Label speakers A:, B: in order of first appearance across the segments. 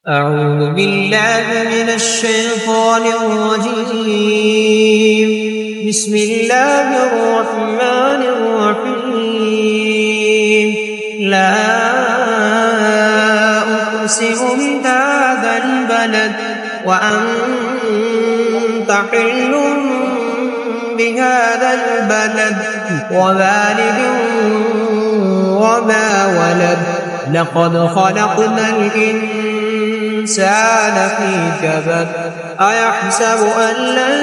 A: أعوذ بالله من الشيطان الرجيم. بسم الله الرحمن الرحيم. لا أقسم بهذا البلد وأنت حل بهذا البلد ووالد وما ولد لقد خلقنا الإنسان في كبد أيحسب أن لن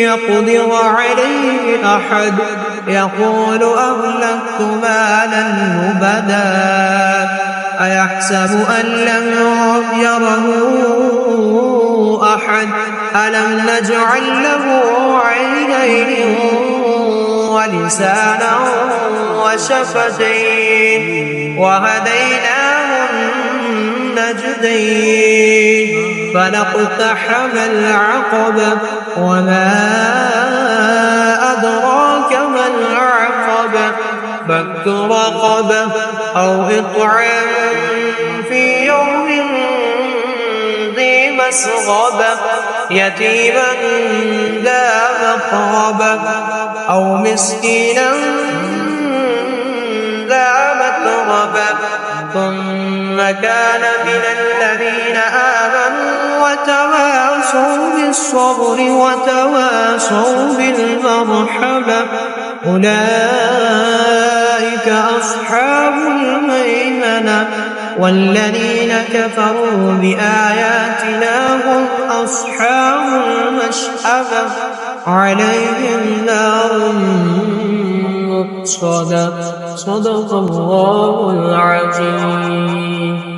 A: يقدر عليه أحد يقول أهلكت مالا لبدا أيحسب أن لم يره أحد ألم نجعل له عينين ولسانا وشفتين وهديناه النجدين فلاقتحم العقبة وما أدراك ما العقبة فك رقبة أو إطعام في يوم ذي مسغبة يتيما ذا مقربة أو مسكينا ذا متربة ثم كان من الذين آمنوا وتواصوا بالصبر وتواصوا بالمرحمة أولئك أصحاب الميمنة والذين كفروا بآياتنا هم أصحاب المشأمة عليهم نار مؤصدة صدق الله العظيم.